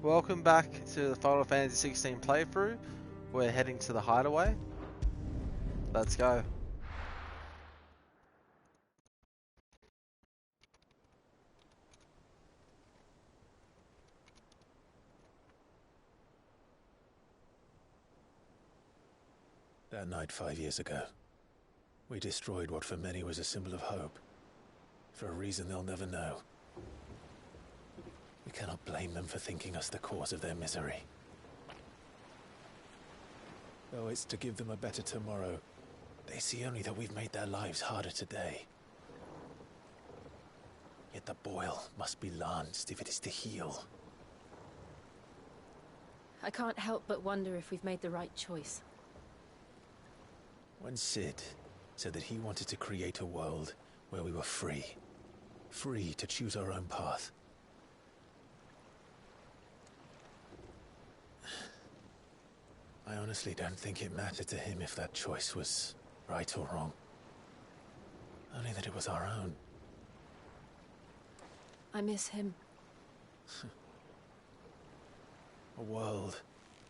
Welcome back to the Final Fantasy 16 playthrough. We're heading to the hideaway. Let's go. That night 5 years ago, we destroyed what for many was a symbol of hope. For a reason they'll never know. We cannot blame them for thinking us the cause of their misery. Though it's to give them a better tomorrow, they see only that we've made their lives harder today. Yet the boil must be lanced if it is to heal. I can't help but wonder if we've made the right choice. When Sid said that he wanted to create a world where we were free. Free to choose our own path. I honestly don't think it mattered to him if that choice was right or wrong. Only that it was our own. I miss him. A world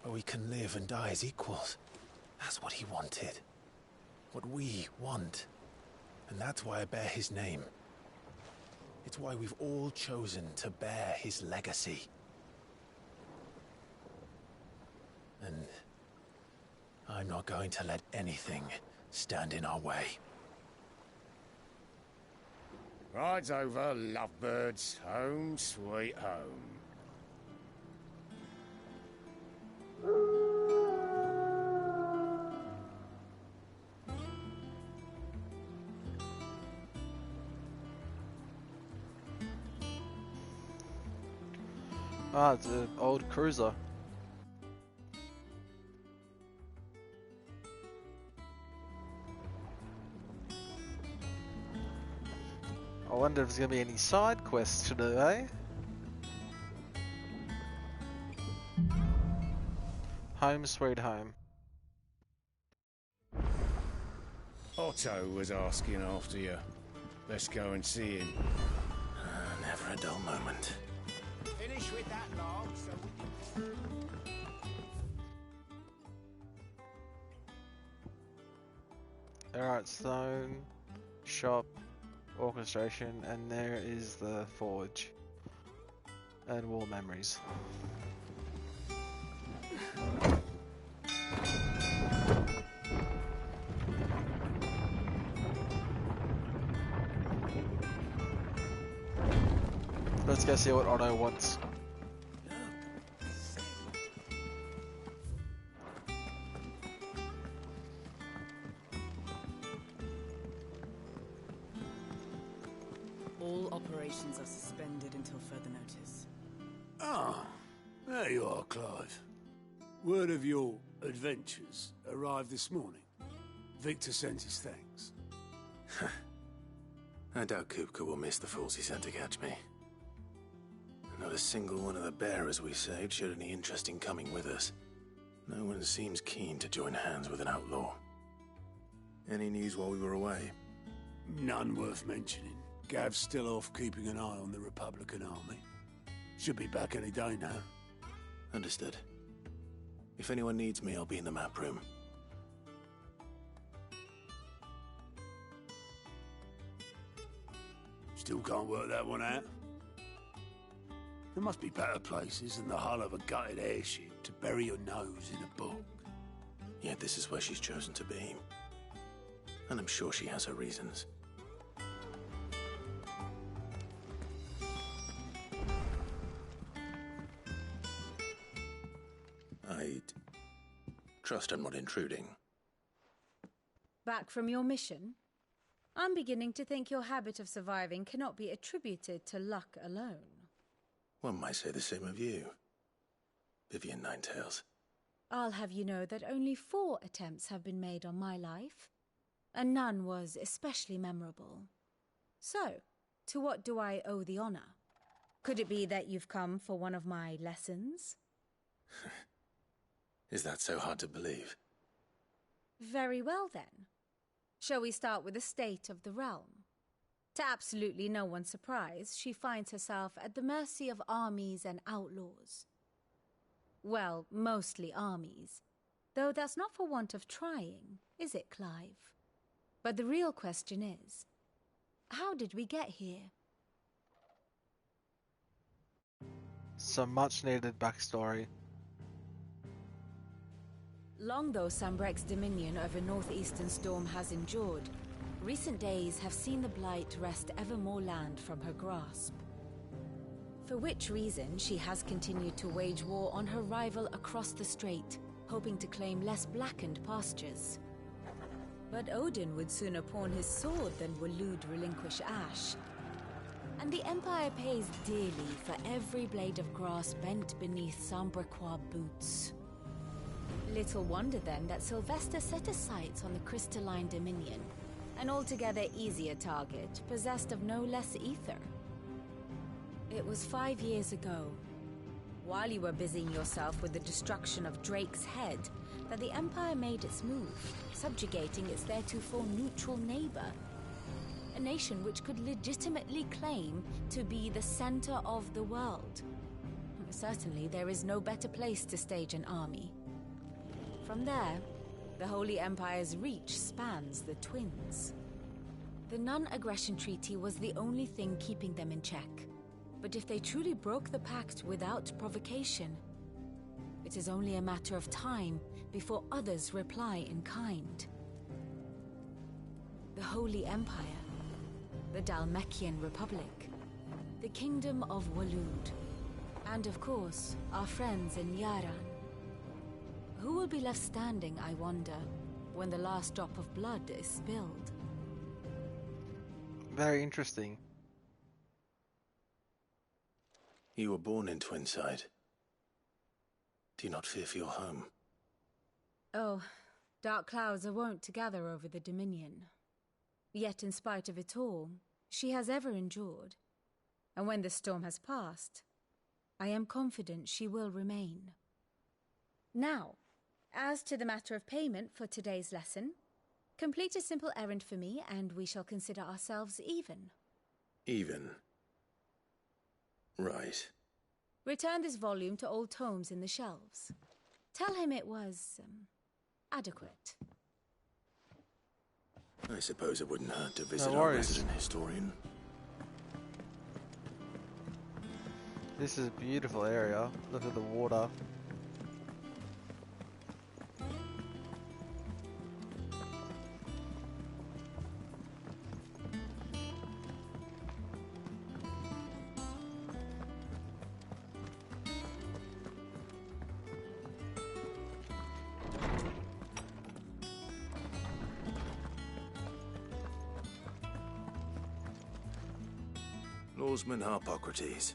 where we can live and die as equals. That's what he wanted. What we want. And that's why I bear his name. It's why we've all chosen to bear his legacy. And I'm not going to let anything stand in our way. Ride's over, lovebirds. Home sweet home. Ah, it's an old cruiser. I wonder if there's going to be any side quests to do, eh? Home sweet home. Otto was asking after you. Let's go and see him. Never a dull moment. Finish with that log, so we can... Alright, stone, shop, orchestration, and there is the forge. And war memories. Let's go see what Otto wants. All operations are suspended until further notice. Ah, there you are, Clive. Word of your adventures arrived this morning. Victor sent his thanks. I doubt Kupka will miss the fools he sent to catch me. Not a single one of the bearers we saved showed any interest in coming with us. No one seems keen to join hands with an outlaw. Any news while we were away? None worth mentioning. Gav's still off keeping an eye on the Republican army. Should be back any day now. Understood. If anyone needs me, I'll be in the map room. Still can't work that one out? There must be better places than the hull of a gutted airship to bury your nose in a book. Yet this is where she's chosen to be. And I'm sure she has her reasons. I'd trust I'm not intruding. Back from your mission? I'm beginning to think your habit of surviving cannot be attributed to luck alone. One might say the same of you, Vivian Ninetails. I'll have you know that only 4 attempts have been made on my life, and none was especially memorable. So, to what do I owe the honor? Could it be that you've come for one of my lessons? Is that so hard to believe? Very well then. Shall we start with the state of the realm? To absolutely no one's surprise, she finds herself at the mercy of armies and outlaws. Well, mostly armies. Though that's not for want of trying, is it, Clive? But the real question is, how did we get here? Some much needed backstory. Long though Sambrek's dominion over northeastern Storm has endured, recent days have seen the Blight wrest ever more land from her grasp. For which reason she has continued to wage war on her rival across the strait, hoping to claim less blackened pastures. But Odin would sooner pawn his sword than Waloed relinquish Ash. And the Empire pays dearly for every blade of grass bent beneath Sambrequois boots. Little wonder then that Sylvester set his sights on the crystalline dominion, an altogether easier target, possessed of no less ether. It was 5 years ago, while you were busying yourself with the destruction of Drake's head, that the Empire made its move, subjugating its theretofore neutral neighbor. A nation which could legitimately claim to be the center of the world. Certainly, there is no better place to stage an army. From there, the Holy Empire's reach spans the Twins. The non-aggression treaty was the only thing keeping them in check. But if they truly broke the pact without provocation, it is only a matter of time before others reply in kind. The Holy Empire, the Dhalmekian Republic, the Kingdom of Waloed, and of course, our friends in Yaran. Who will be left standing, I wonder, when the last drop of blood is spilled? Very interesting. You were born in Twinside. Do you not fear for your home? Oh, dark clouds are wont to gather over the Dominion. Yet in spite of it all, she has ever endured. And when the storm has passed, I am confident she will remain. Now, as to the matter of payment for today's lesson, complete a simple errand for me and we shall consider ourselves even. Even? Right. Return this volume to old tomes in the shelves. Tell him it was, adequate. I suppose it wouldn't hurt to visit No our worries. resident historian. This is a beautiful area. Look at the water. Lawsman Harpocrates.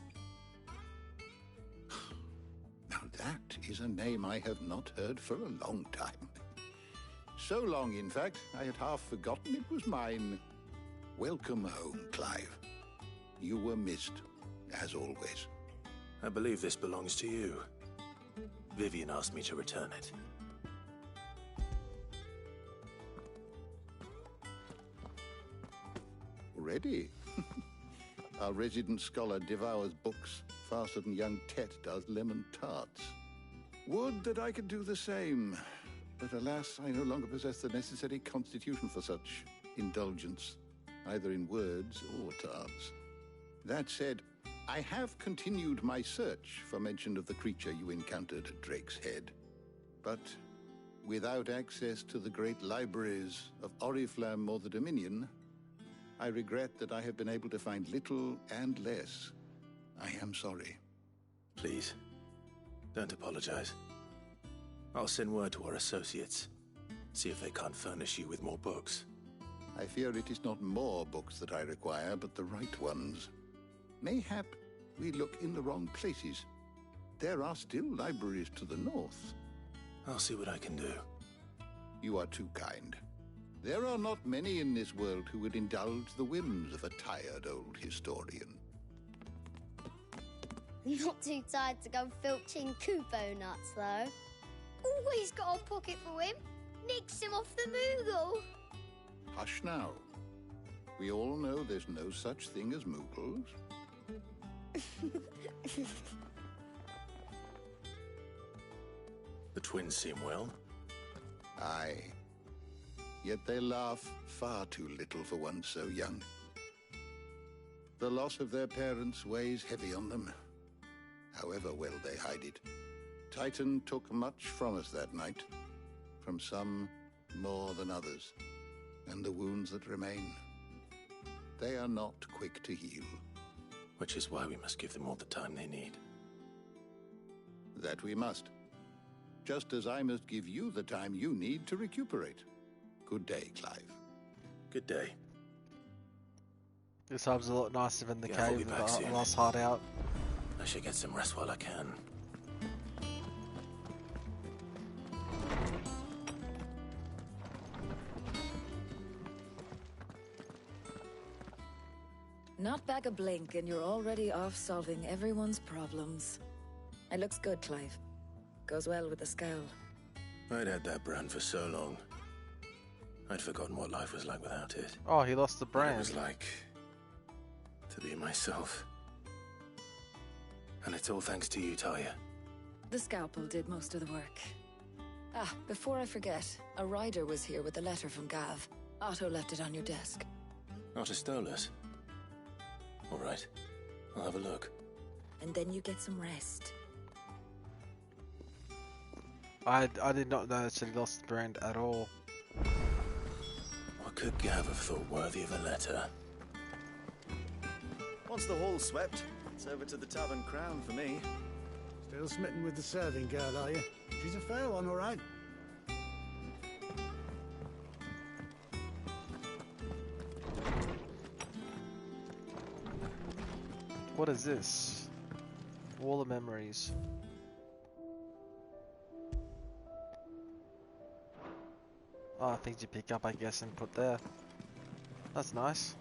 Now that is a name I have not heard for a long time. So long, in fact, I had half forgotten it was mine. Welcome home, Clive. You were missed, as always. I believe this belongs to you. Vivian asked me to return it. Already? Our resident scholar devours books faster than young Tet does lemon tarts. Would that I could do the same. But alas, I no longer possess the necessary constitution for such indulgence, either in words or tarts. That said, I have continued my search for mention of the creature you encountered at Drake's Head. But without access to the great libraries of Oriflamme or the Dominion, I regret that I have been able to find little and less. I am sorry. Please, don't apologize. I'll send word to our associates. See if they can't furnish you with more books. I fear it is not more books that I require, but the right ones. Mayhap we look in the wrong places. There are still libraries to the north. I'll see what I can do. You are too kind. There are not many in this world who would indulge the whims of a tired old historian. Not too tired to go filching Kupo nuts, though. Always got a pocket for him. Nicks him off the Moogle. Hush now. We all know there's no such thing as Moogles. twins seem well. Aye. Yet they laugh far too little for one so young. The loss of their parents weighs heavy on them, however well they hide it. Titan took much from us that night, from some more than others, and the wounds that remain, they are not quick to heal. Which is why we must give them all the time they need. That we must. Just as I must give you the time you need to recuperate. Good day, Clive. Good day. This hub's a lot nicer than the Yeah, we'll cave be that back the soon. last hideout. I should get some rest while I can. Not back a blink and you're already off solving everyone's problems. It looks good, Clive. Goes well with the scowl. I'd had that brand for so long. I'd forgotten what life was like without it. Oh, he lost the What brand. it was like to be myself. And it's all thanks to you, Talia. The scalpel did most of the work. Ah, before I forget, a rider was here with a letter from Gav. Otto left it on your desk. Not a stolus. All right, I'll have a look. And then you get some rest. I did not know that he lost the brand at all. What could Gav have thought worthy of a letter? Once the hall's swept, it's over to the Tavern Crown for me. Still smitten with the serving girl, are you? She's a fair one, all right. What is this? Wall of memories. Oh, things you pick up, I guess, and put there. That's nice.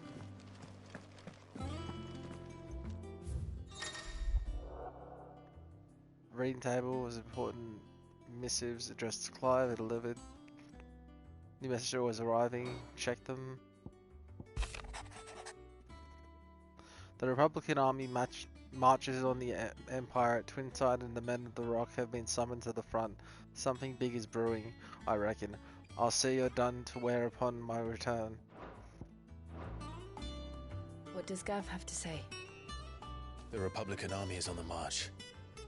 Reading table was important missives addressed to Clive and delivered. New message always arriving. Check them. The Republican army marches on the Empire at Twinside, and the men of the Rock have been summoned to the front. Something big is brewing, I reckon. I'll see you're done to wear upon my return. What does Gav have to say? The Republican army is on the march,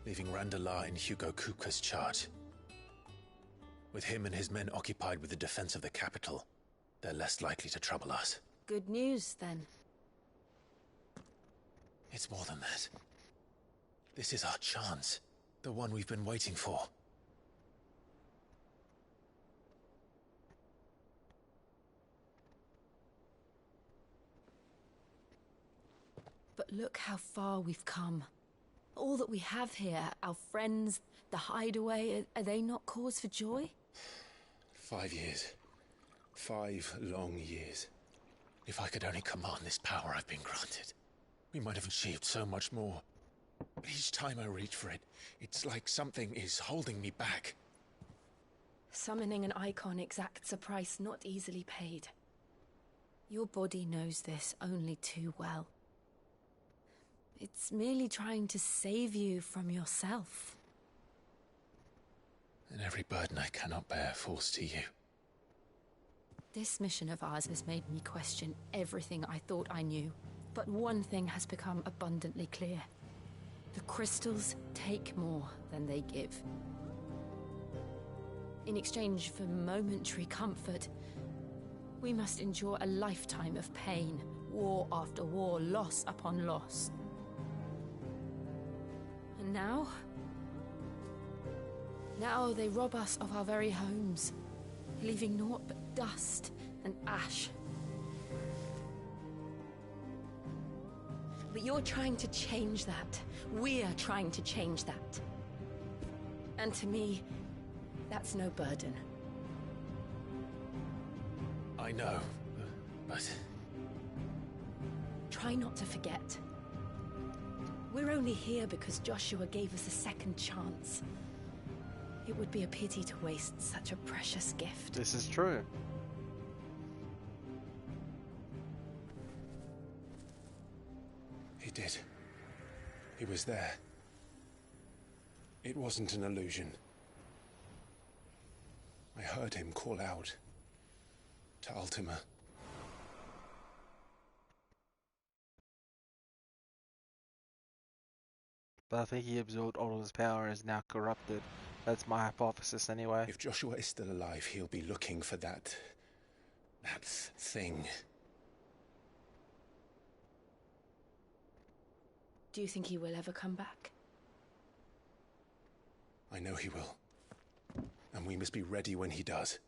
leaving Randalar in Hugo Kupka's charge. With him and his men occupied with the defense of the capital, they're less likely to trouble us. Good news, then. It's more than that. This is our chance. The one we've been waiting for. But look how far we've come. All that we have here, our friends, the hideaway, are they not cause for joy? 5 years. 5 long years. If I could only command this power I've been granted, we might have achieved so much more. But each time I reach for it, it's like something is holding me back. Summoning an icon exacts a price not easily paid. Your body knows this only too well. It's merely trying to save you from yourself. And every burden I cannot bear falls to you. This mission of ours has made me question everything I thought I knew. But one thing has become abundantly clear. The crystals take more than they give. In exchange for momentary comfort, we must endure a lifetime of pain, war after war, loss upon loss. And now they rob us of our very homes, leaving naught but dust and ash. But you're trying to change that. We're trying to change that. And to me, that's no burden. I know, but... Try not to forget. We're only here because Joshua gave us a second chance. It would be a pity to waste such a precious gift. This is true. He did. He was there. It wasn't an illusion. I heard him call out to Ultima. But I think he absorbed all his power and is now corrupted. That's my hypothesis anyway. If Joshua is still alive, he'll be looking for that thing. Do you think he will ever come back? I know he will. And we must be ready when he does.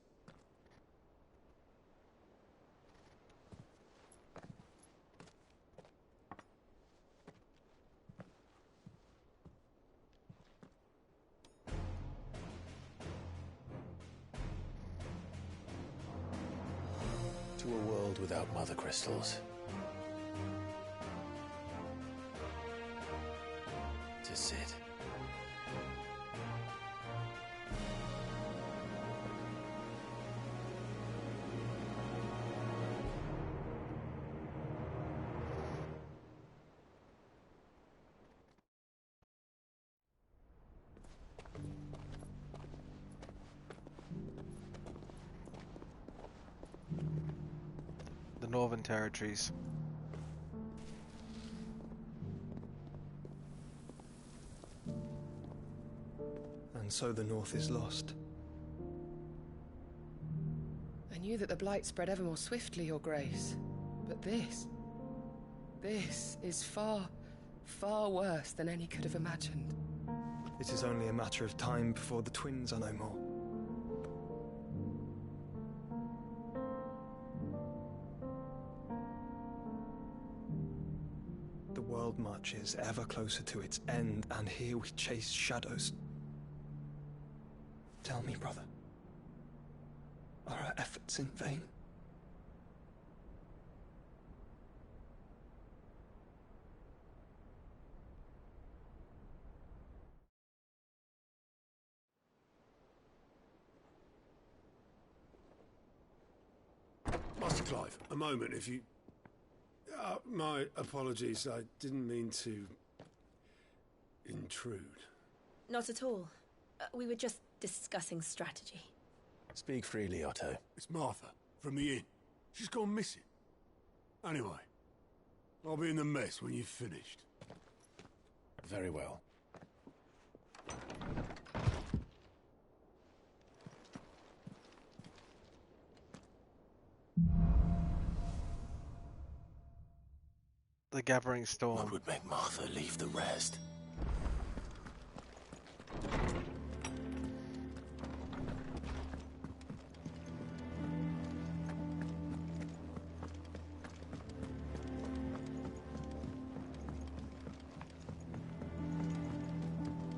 To a world without mother crystals. To Sid. The Northern Territories. And so the North is lost. I knew that the Blight spread ever more swiftly, Your Grace. But this is far, far worse than any could have imagined. It is only a matter of time before the twins are no more. The world marches ever closer to its end, and here we chase shadows. Tell me, brother, are our efforts in vain? Master Clive, a moment, if you... my apologies, I didn't mean to... intrude. Not at all. We were just discussing strategy. Speak freely, Otto. It's Martha, from the inn. She's gone missing. Anyway, I'll be in the mess when you've finished. Very well. The Gathering Storm. What would make Martha leave the rest?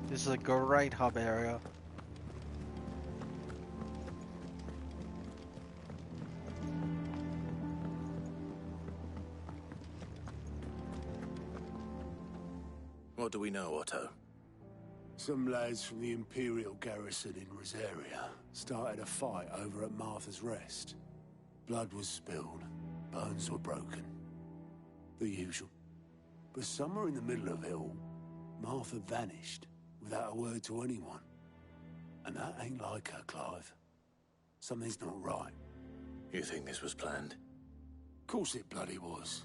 This is a great hub area. What do we know, Otto? Some lads from the Imperial garrison in Rosaria started a fight over at Martha's Rest. Blood was spilled, bones were broken. The usual. But somewhere in the middle of it all, Martha vanished without a word to anyone. And that ain't like her, Clive. Something's not right. You think this was planned? Course it bloody was.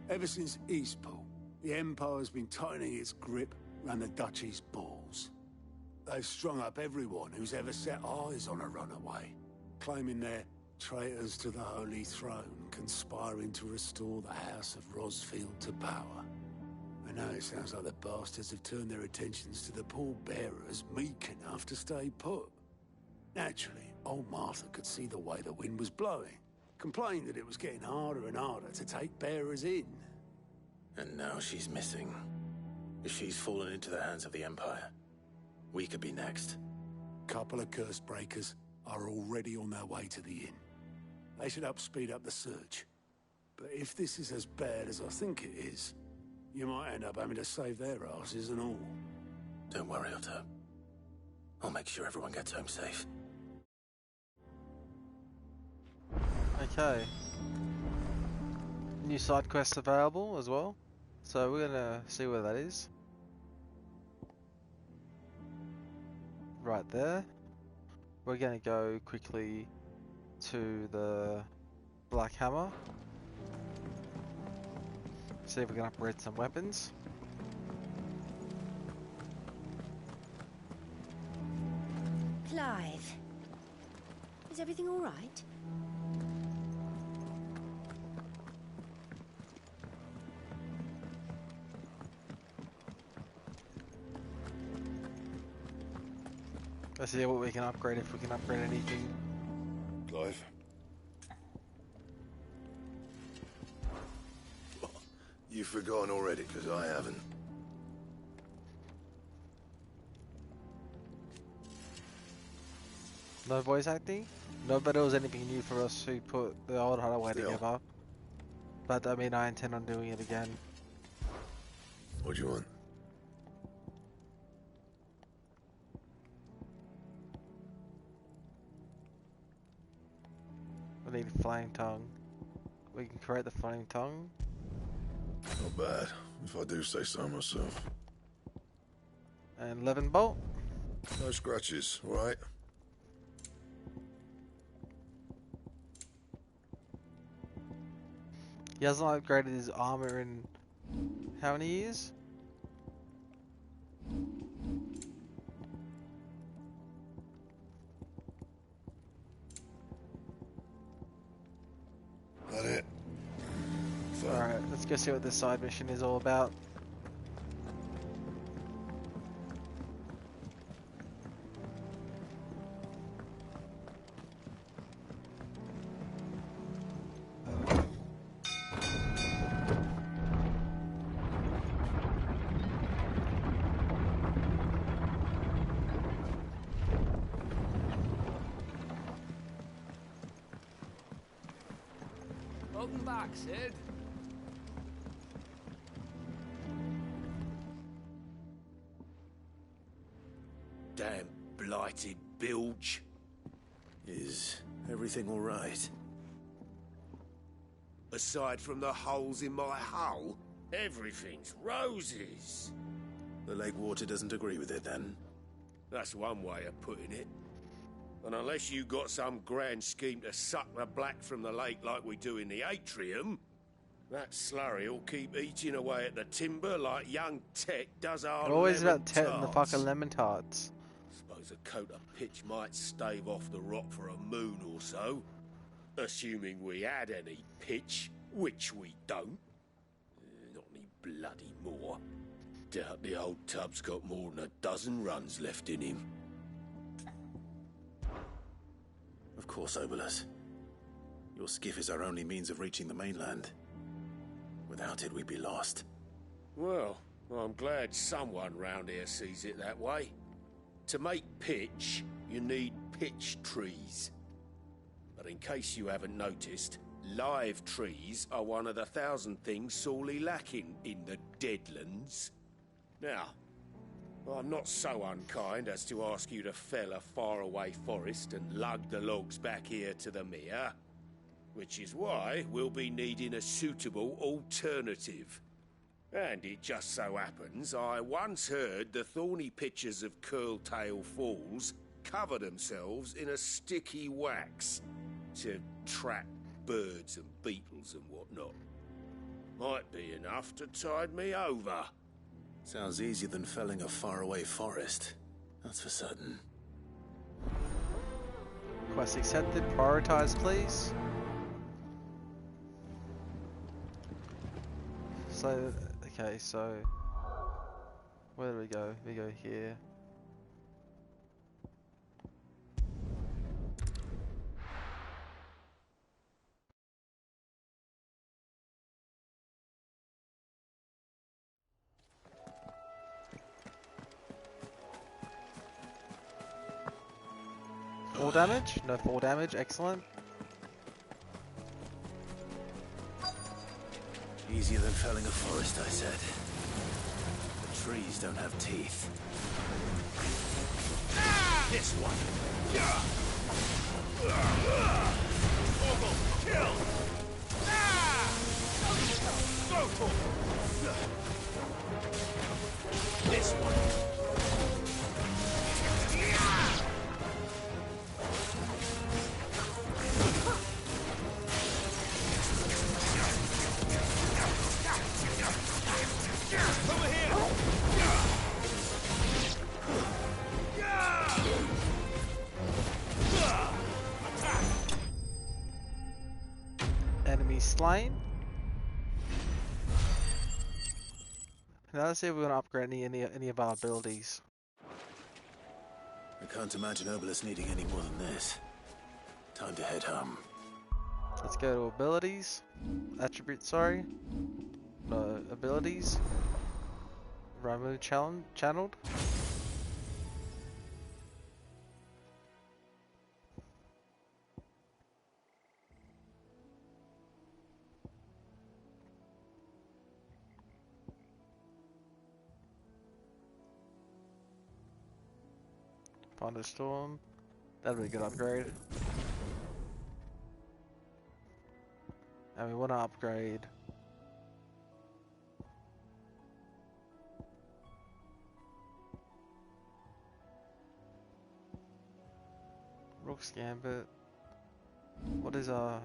Ever since Eastpool, the Empire's been tightening its grip around the Duchy's balls. They've strung up everyone who's ever set eyes on a runaway, claiming they're traitors to the Holy Throne, conspiring to restore the House of Rosfield to power. And now it sounds like the bastards have turned their attentions to the pallbearers meek enough to stay put. Naturally, old Martha could see the way the wind was blowing, complained that it was getting harder and harder to take bearers in. And now she's missing. If she's fallen into the hands of the Empire, we could be next. Couple of curse breakers are already on their way to the inn. They should speed up the search. But if this is as bad as I think it is, you might end up having to save their asses and all. Don't worry, Otto. I'll make sure everyone gets home safe. Okay. New side quests available as well. So we're gonna see where that is. Right there. we're gonna go quickly to the Black Hammer. See if we can upgrade some weapons. Clive, is everything all right? Let's see what we can upgrade, if we can upgrade anything. Clive? You've forgotten already, because I haven't. No voice acting? Not that it was anything new for us who put the old Hideaway together. But I mean, I intend on doing it again. What do you want? We need a flame tongue. We can create the flame tongue. Not bad, if I do say so myself. And 11 bolt. No scratches, alright? He hasn't upgraded his armor in how many years? That it? Alright, let's go see what this side mission is all about. Welcome back, Sid. Damn blighted bilge. Is everything all right? Aside from the holes in my hull, everything's roses. The lake water doesn't agree with it, then? That's one way of putting it. And unless you got some grand scheme to suck the black from the lake like we do in the atrium, that slurry will keep eating away at the timber like young Tet does our Always lemon about Tet and the tarts. fucking lemon tarts. Suppose a coat of pitch might stave off the rock for a moon or so. Assuming we had any pitch, which we don't. Not any bloody more. Doubt the old tub's got more than a dozen runs left in him. Of course, Obolus. Your skiff is our only means of reaching the mainland. Without it, we'd be lost. Well, I'm glad someone round here sees it that way. To make pitch, you need pitch trees. But in case you haven't noticed, live trees are one of the 1,000 things sorely lacking in the Deadlands. Now, I'm not so unkind as to ask you to fell a faraway forest and lug the logs back here to the mere, which is why we'll be needing a suitable alternative. And it just so happens I once heard the thorny pitchers of Curltail Falls cover themselves in a sticky wax to trap birds and beetles and whatnot. Might be enough to tide me over. Sounds easier than felling a faraway forest. That's for certain. Quest accepted. Prioritize, please. So, okay, so where do we go? We go here. Fall damage? No fall damage, excellent. Easier than felling a forest, I said. The trees don't have teeth. This one. Kill! Go for it! This one. explain? Now let's see if we're gonna upgrade any of our abilities. I can't imagine Obelisk needing any more than this. Time to head home. Let's go to abilities. Attributes, sorry. No, abilities. Ramu channeled. Thunderstorm. That'd be a good upgrade. And we want to upgrade Rook's Gambit. What is Gouge?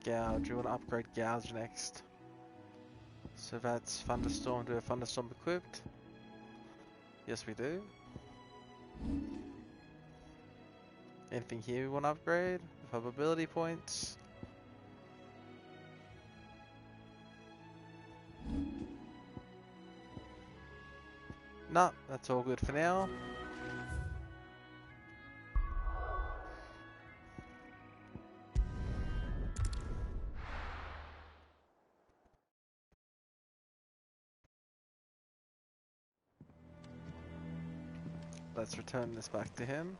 We want to upgrade Gouge next. So that's Thunderstorm. Do a Thunderstorm equipped? Yes, we do. Anything here we want to upgrade? Probability points. No, that's all good for now. Let's return this back to him.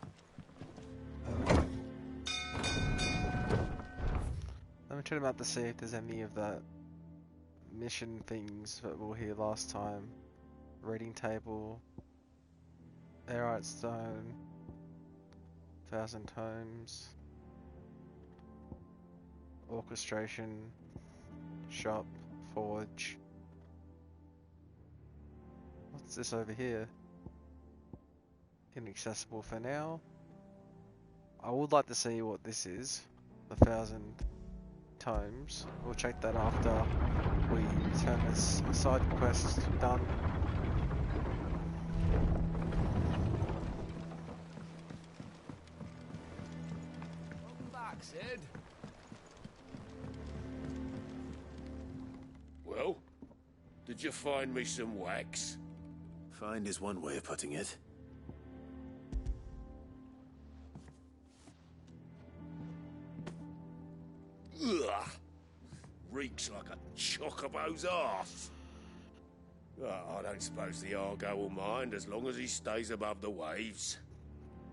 Let me check him out to see if there's any of that mission things that were here last time. Reading table, Airite Stone, 1,000 tomes, orchestration, shop, forge. What's this over here? Inaccessible for now. I would like to see what this is. 1,000 tomes. We'll check that after we turn this side quest done. Welcome back, Sid. Well, did you find me some wax? Find is one way of putting it. Ugh. Reeks like a chocobo's arse. I don't suppose the Argo will mind as long as he stays above the waves.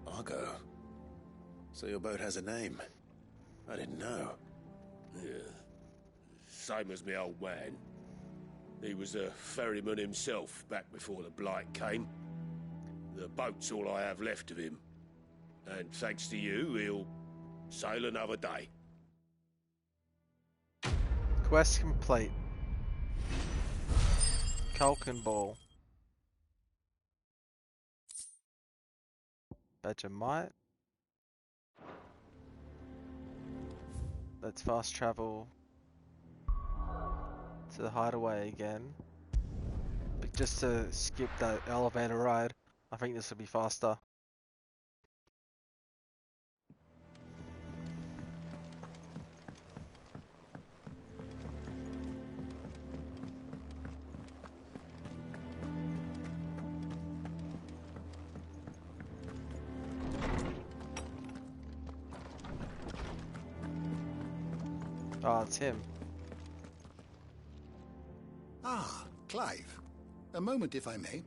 Argo? So your boat has a name? I didn't know. Yeah. Same as me old man. He was a ferryman himself back before the Blight came. The boat's all I have left of him. And thanks to you, he'll sail another day. Quest complete. Culkin Ball. Badge of Might. Let's fast travel to the hideaway again. But just to skip that elevator ride, I think this will be faster. Oh, it's him. Ah, Clive. A moment, if I may.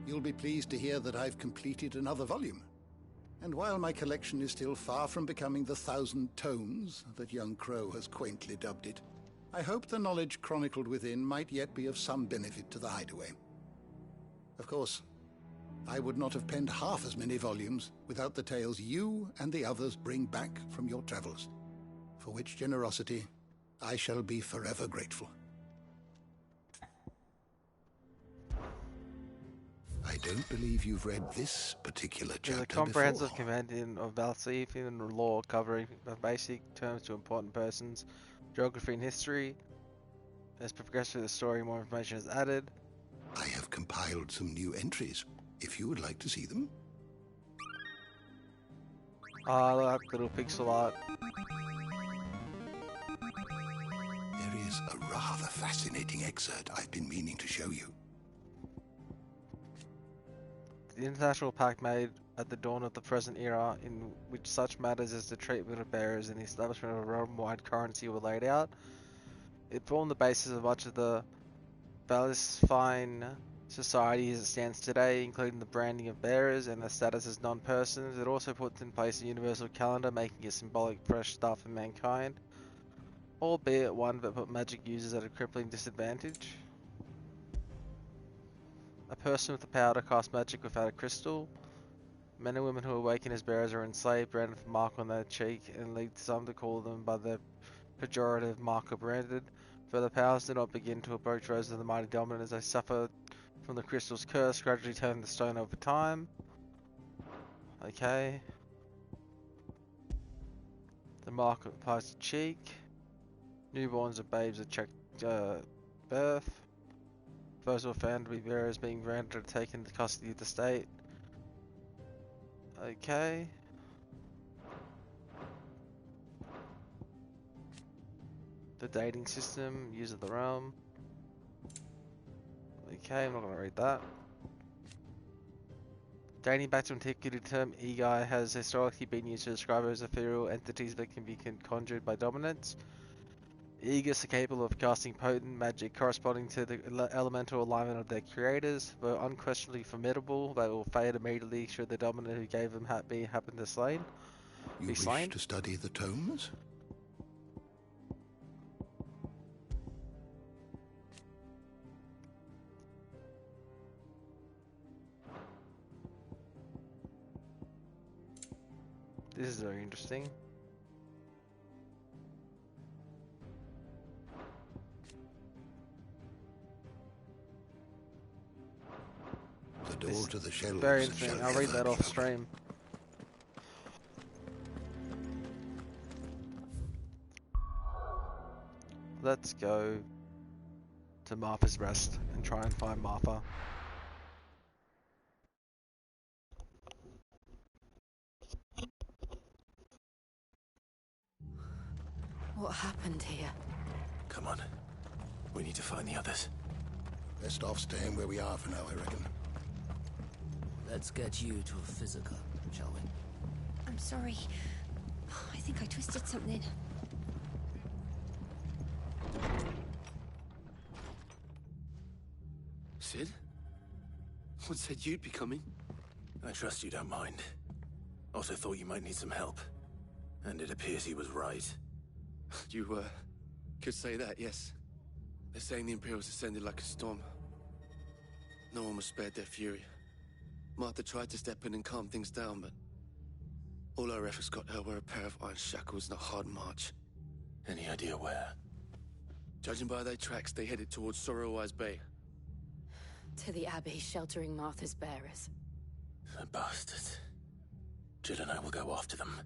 You'll be pleased to hear that I've completed another volume. And while my collection is still far from becoming the 1,000 tomes that young Crow has quaintly dubbed it, I hope the knowledge chronicled within might yet be of some benefit to the hideaway. Of course, I would not have penned half as many volumes without the tales you and the others bring back from your travels, for which generosity I shall be forever grateful. I don't believe you've read this particular chapter There's a comprehensive before. compendium of Valsevian law covering the basic terms to important persons, geography and history. As progressed through the story, more information is added. I have compiled some new entries, if you would like to see them. Ah, look, little pixel art. fascinating excerpt I've been meaning to show you. The international pact made at the dawn of the present era, in which such matters as the treatment of bearers and the establishment of a realm-wide currency were laid out. It formed the basis of much of the Palestine society as it stands today, including the branding of bearers and their status as non-persons. It also puts in place a universal calendar, making it symbolic fresh start for mankind, albeit one that put magic users at a crippling disadvantage. A person with the power to cast magic without a crystal. Men and women who awaken as bearers are enslaved, branded with a mark on their cheek, and lead some to call them by the pejorative marker branded. For the powers do not begin to approach those of the mighty dominant as they suffer from the crystal's curse, gradually turning the stone over time. Okay. The mark applies to cheek. Newborns and babes are checked birth. Those who are found to be bearers being branded are taken into custody of the state. Okay. The dating system, use of the realm. Okay, I'm not going to read that. Dating back to antiquity, the term Egai has historically been used to describe those ethereal entities that can be conjured by dominance. Eagers are capable of casting potent magic corresponding to the elemental alignment of their creators. Though unquestionably formidable, they will fade immediately should the dominant who gave them happen to slain. You wish to study the tomes? This is very interesting. The door to the shelves. Very interesting. I'll read that off stream. Let's go to Martha's Rest and try and find Martha. What happened here? Come on. We need to find the others. Best off staying where we are for now, I reckon. Let's get you to a physical, shall we? I'm sorry. I think I twisted something. Sid? What said you'd be coming? I trust you don't mind. Also thought you might need some help. And it appears he was right. You, could say that, yes. They're saying the Imperials descended like a storm. No one was spared their fury. Martha tried to step in and calm things down, but all our efforts got her were a pair of iron shackles and a hard march. Any idea where? Judging by their tracks, they headed towards Sorrowwise Bay. To the Abbey, sheltering Martha's bearers. The bastards. Jill and I will go after them.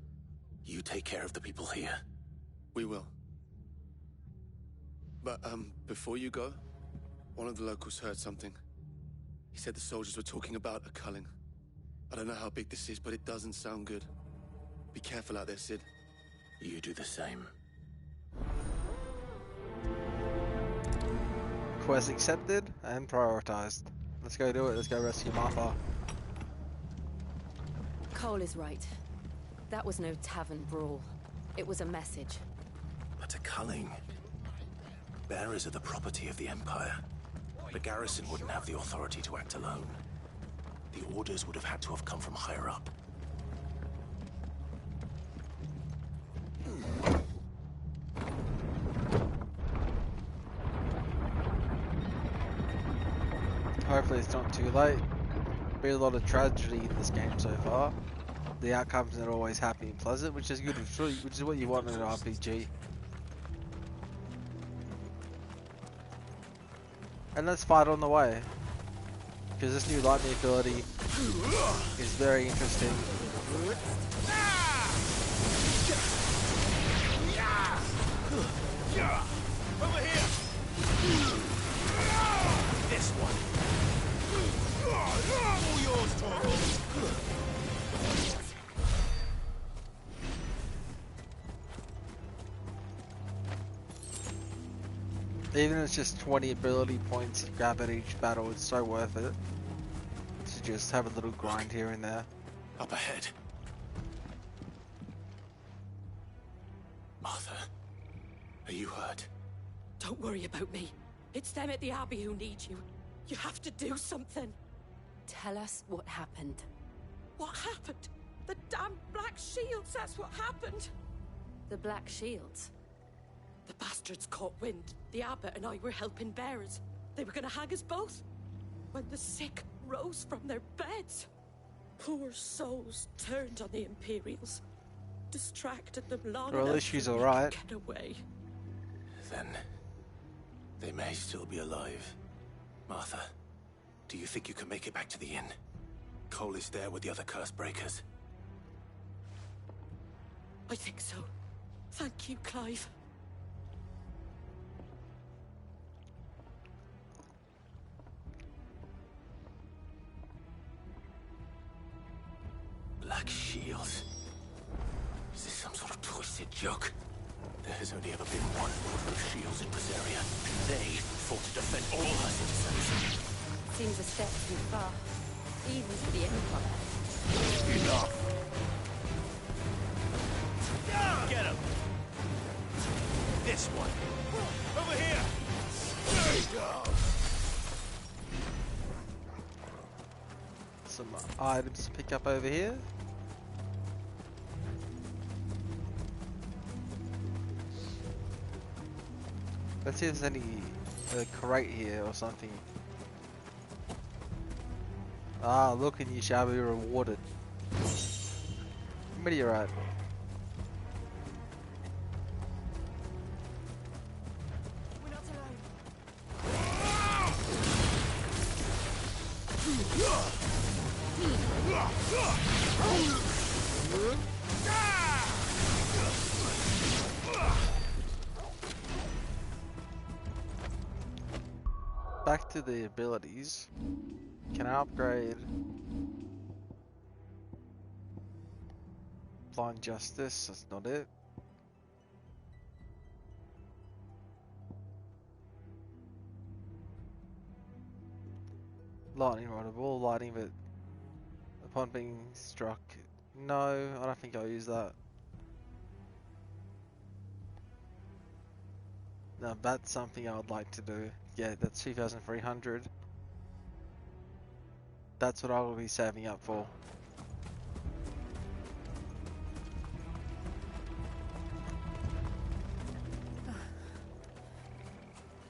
You take care of the people here. We will. But, before you go, one of the locals heard something. He said the soldiers were talking about a culling. I don't know how big this is, but it doesn't sound good. Be careful out there, Sid. You do the same. Quest accepted and prioritized. Let's go do it. Let's go rescue Martha. Cole is right. That was no tavern brawl. It was a message. But a culling. Bearers are the property of the Empire. The garrison wouldn't have the authority to act alone. The orders would have had to have come from higher up. Hopefully it's not too late. Been a lot of tragedy in this game so far. The outcomes are always happy and pleasant, which is good, which is what you want in an RPG. And let's fight on the way. Because this new lightning ability is very interesting. Over here! This one. All yours, Toro. Even if it's just 20 ability points to grab at each battle, it's so worth it. To just have a little grind here and there. Up ahead. Martha, are you hurt? Don't worry about me. It's them at the Abbey who need you. You have to do something. Tell us what happened. What happened? The damn Black Shields, that's what happened. The Black Shields? The bastards caught wind. The abbot and I were helping bearers. They were gonna hang us both. When the sick rose from their beds, poor souls turned on the Imperials. Distracted them long Well, at enough least she's for me alright. to get away. Then they may still be alive. Martha, do you think you can make it back to the inn? Cole is there with the other curse breakers. I think so. Thank you, Clive. Black Shields. Is this some sort of twisted joke? There has only ever been one Order of Shields in Rosaria. They fought to defend all her citizens. Seems a step too far. Even for the Empire. Enough! Get him! This one! Over here! There you go! Some items to pick up over here. Let's see if there's any crate here or something. Ah, look, and you shall be rewarded. Meteorite. We're not alone. Back to the abilities. Can I upgrade Blind Justice? That's not it. Lightning Rod, a ball lightning that upon being struck. No, I don't think I'll use that. No, that's something I would like to do. Yeah, that's 2,300. That's what I will be saving up for.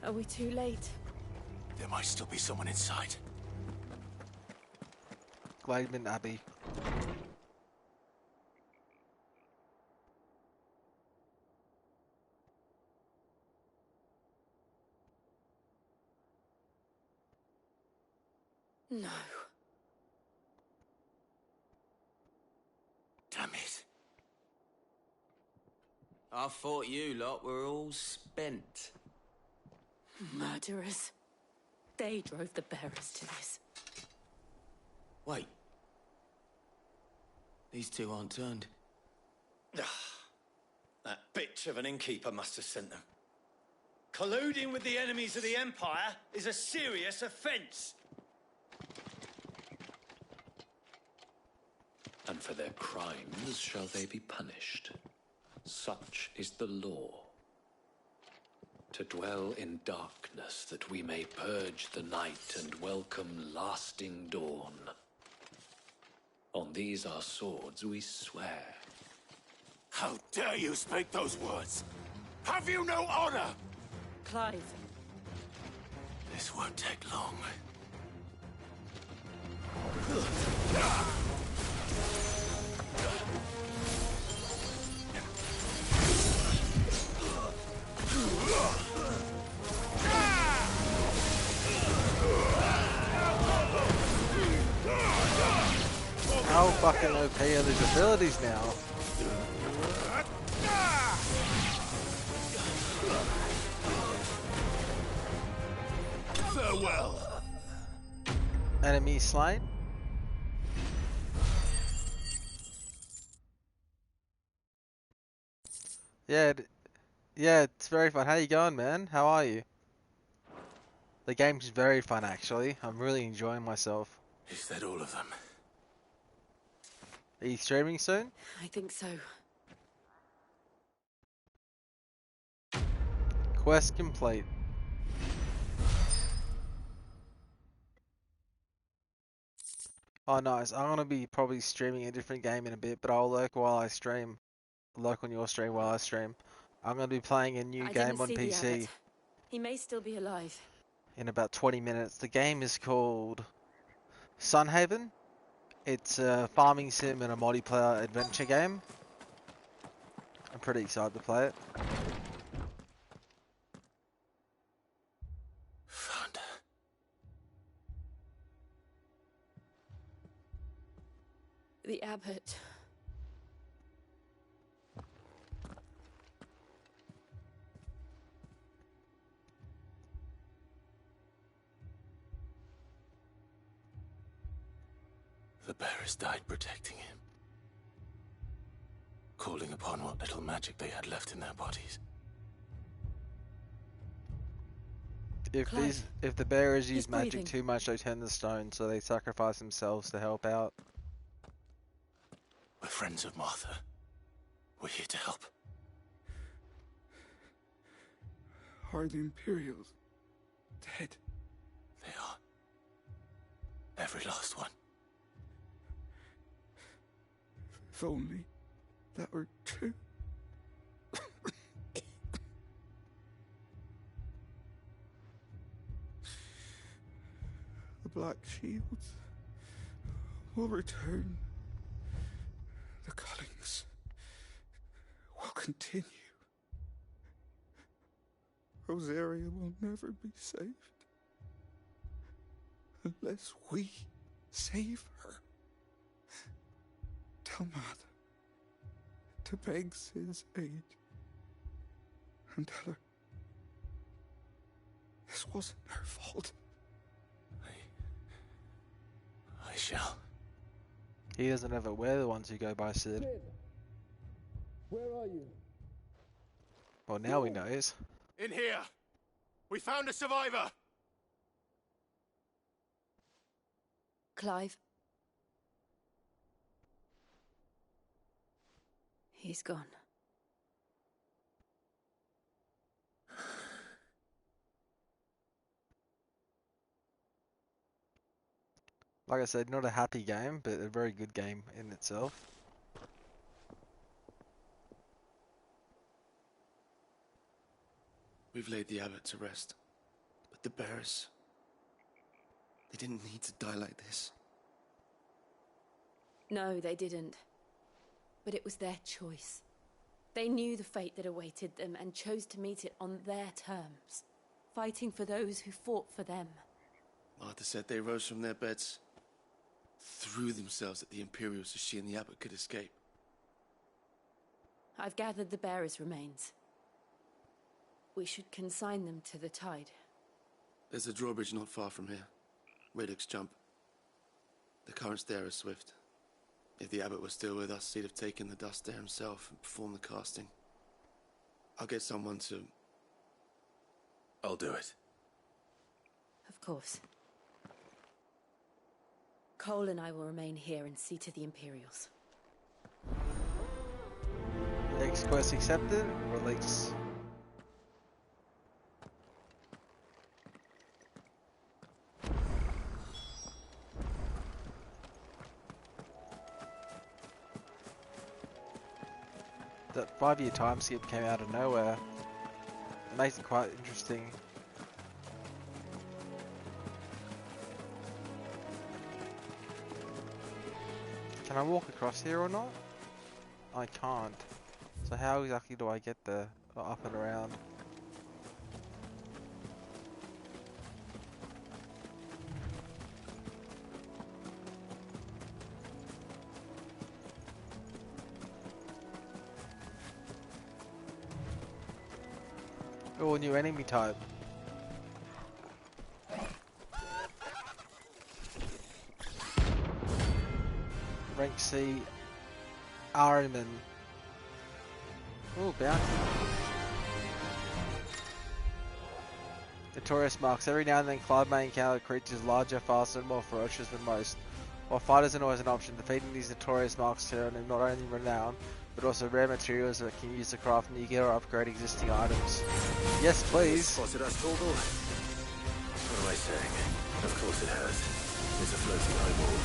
Are we too late? There might still be someone inside. Glademan Abbey. No. Damn it. I thought you lot were all spent. Murderers. They drove the bearers to this. Wait. These two aren't turned. That bitch of an innkeeper must have sent them. Colluding with the enemies of the Empire is a serious offence. And for their crimes shall they be punished. Such is the law. To dwell in darkness that we may purge the night and welcome lasting dawn. On these our swords we swear. How dare you speak those words? Have you no honor? Clive. This won't take long. How fucking OP are these abilities now? Farewell. Enemy slain. Yeah, yeah, it's very fun. How you going, man? How are you? The game's very fun, actually. I'm really enjoying myself. Is that all of them? Are you streaming soon? I think so. Quest complete. Oh, nice. I'm gonna be probably streaming a different game in a bit, but I'll lurk while I stream. Lurk on your stream while I stream. I'm gonna be playing a new I game didn't on see the PC abbot. He may still be alive. in about 20 minutes. The game is called Sunhaven. It's a farming sim and a multiplayer adventure game. I'm pretty excited to play it. Found her. The abbot. The bearers died protecting him. Calling upon what little magic they had left in their bodies. If Clive, the bearers he's use magic breathing. too much, they turn to stone, so they sacrifice themselves to help out. We're friends of Martha. We're here to help. Are the Imperials dead? They are. Every last one. If only that were true. The Black Shields will return. The cullings will continue. Rosaria will never be saved unless we save her. Tell Mother to beg Sid's aid and tell her this wasn't her fault. I shall. He doesn't have it. We're the ones who go by Sid. Where are you? Well, now he knows. In here! We found a survivor! Clive. He's gone. Like I said, not a happy game, but a very good game in itself. We've laid the abbot to rest. But the bearers... they didn't need to die like this. No, they didn't. But it was their choice. They knew the fate that awaited them and chose to meet it on their terms, fighting for those who fought for them. Martha said they rose from their beds, threw themselves at the Imperials so she and the abbot could escape. I've gathered the bearers' remains. We should consign them to the tide. There's a drawbridge not far from here. Radix jump. The currents there are swift. If the abbot was still with us, he'd have taken the dust there himself and performed the casting. I'll get someone to... I'll do it. Of course. Cole and I will remain here and see to the Imperials. Next quest accepted. Release. That 5-year time skip came out of nowhere. It makes it quite interesting. Can I walk across here or not? I can't. So how exactly do I get there? Up and around? Oh, a new enemy type. Rank C, Ahriman. Oh, bounty. Notorious marks. Every now and then Clive may encounter creatures larger, faster, and more ferocious than most. While fight isn't always an option, defeating these notorious marks earn him not only renown, but also rare materials that can use to craft new gear or upgrade existing items. Yes, please. Spotted us, Torgal? What am I saying? Of course it has. It's a floating eyeball.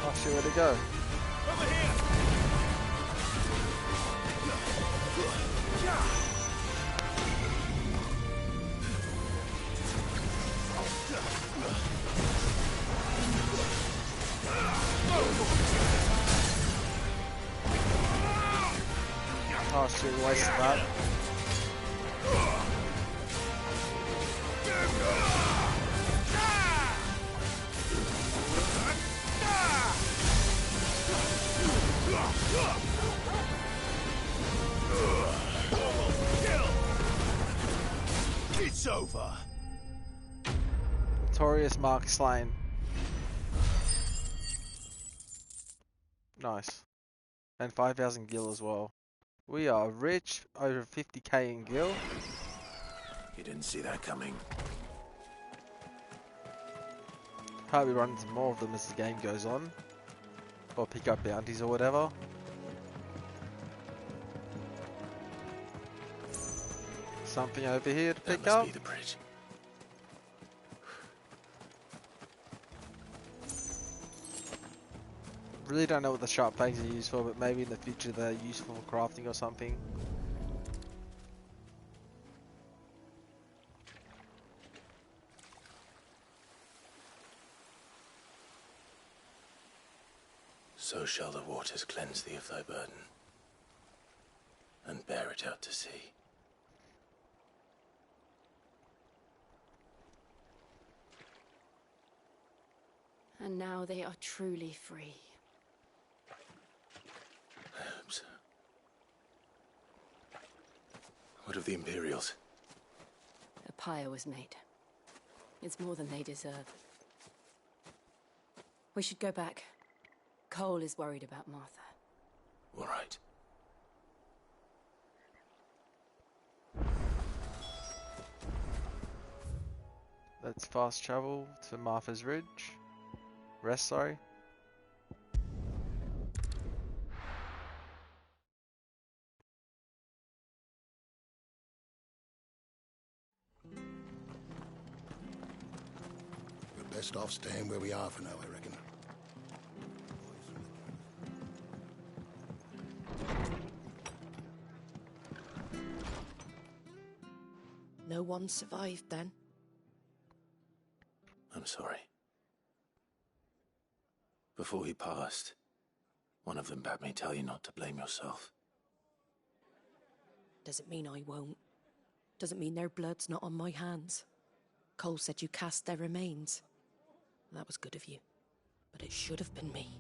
Not sure where to go. Oh shit, wasted that. It's over. Notorious mark slain. Nice. And 5,000 gil as well. We are rich, over 50k in gil. You didn't see that coming. Hope we run into more of them as the game goes on. Or pick up bounties or whatever. Something over here to pick up. Be the bridge. Really don't know what the sharp fangs are used for, but maybe in the future they're useful for crafting or something. So shall the waters cleanse thee of thy burden, and bear it out to sea. And now they are truly free. I hope so. What of the Imperials? A pyre was made. It's more than they deserve. We should go back. Cole is worried about Martha. All right. Let's fast travel to Martha's Ridge. Rest, sorry. We're best off staying where we are for now, I reckon. No one survived then? I'm sorry. Before he passed, one of them bade me tell you not to blame yourself. Doesn't mean I won't. Doesn't mean their blood's not on my hands. Cole said you cast their remains. That was good of you. But it should have been me.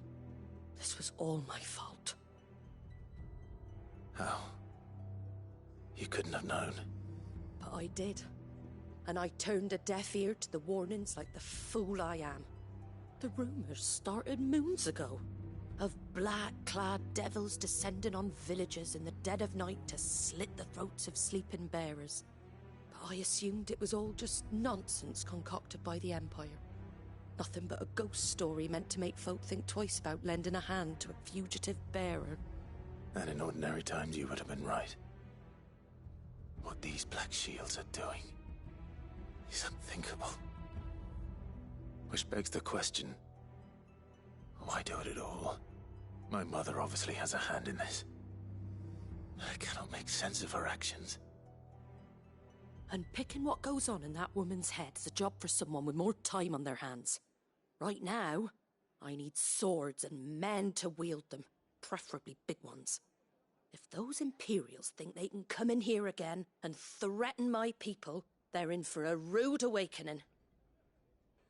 This was all my fault. How? You couldn't have known. But I did. And I turned a deaf ear to the warnings like the fool I am. The rumors started moons ago. Of black-clad devils descending on villages in the dead of night to slit the throats of sleeping bearers. But I assumed it was all just nonsense concocted by the Empire. Nothing but a ghost story meant to make folk think twice about lending a hand to a fugitive bearer. And in ordinary times you would have been right. What these Black Shields are doing is unthinkable. Which begs the question, why do it at all? My mother obviously has a hand in this. I cannot make sense of her actions. And picking what goes on in that woman's head is a job for someone with more time on their hands. Right now, I need swords and men to wield them, preferably big ones. If those Imperials think they can come in here again and threaten my people, they're in for a rude awakening.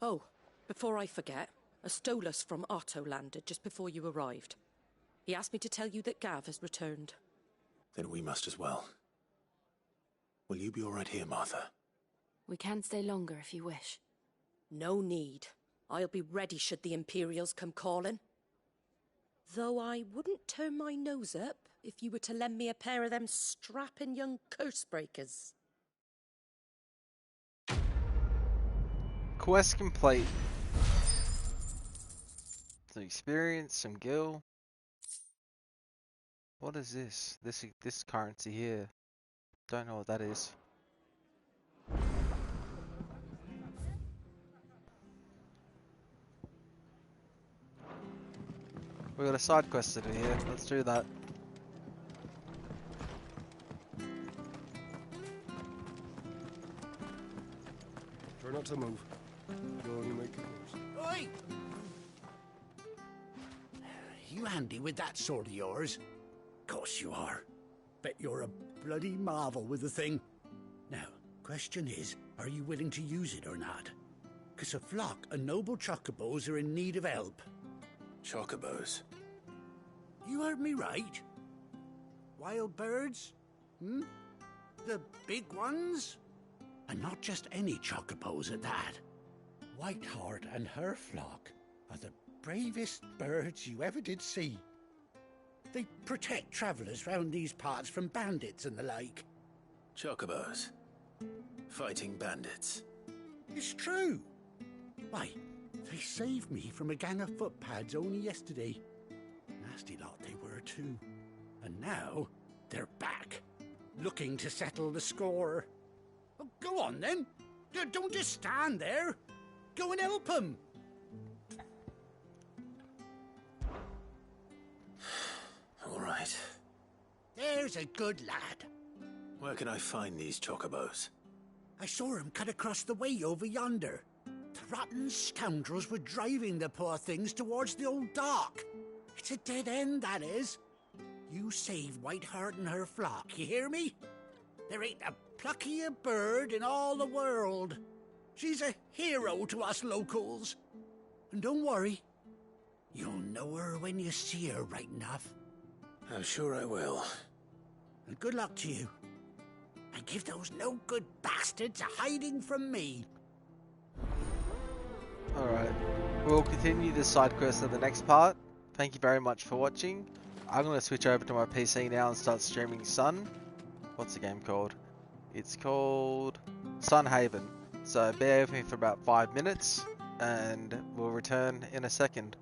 Oh, before I forget, a Stolas from Otto landed just before you arrived. He asked me to tell you that Gav has returned. Then we must as well. Will you be all right here, Martha? We can stay longer if you wish. No need. I'll be ready should the Imperials come calling. Though I wouldn't turn my nose up if you were to lend me a pair of them strapping young curse breakers. Quest complete. Some experience, some gil. What is this? This currency here. Don't know what that is. We got a side quest to do here. Let's do that. Try not to move. You'll only make it worse. Oi! You handy with that sword of yours? Course you are. Bet you're a bloody marvel with the thing. Now, question is, are you willing to use it or not? 'Cause a flock of noble chocobos are in need of help. Chocobos? You heard me right. Wild birds? Hmm? The big ones? And not just any chocobos at that. Whiteheart and her flock are the bravest birds you ever did see. They protect travellers round these parts from bandits and the like. Chocobos? Fighting bandits? It's true. Why, they saved me from a gang of footpads only yesterday. Nasty lot they were too. And now they're back, looking to settle the score. Oh, go on then. Don't just stand there. Go and help them. All right. There's a good lad. Where can I find these chocobos? I saw him cut across the way over yonder. The rotten scoundrels were driving the poor things towards the old dock. It's a dead end, that is. You save Whiteheart and her flock, you hear me? There ain't a pluckier bird in all the world. She's a hero to us locals. And don't worry, you'll know her when you see her right enough. I'm sure I will. And good luck to you. And give those no-good bastards a hiding from me. Alright, we'll continue this side quest in the next part. Thank you very much for watching. I'm going to switch over to my PC now and start streaming Sun. What's the game called? It's called Sun Haven. So bear with me for about 5 minutes and we'll return in a second.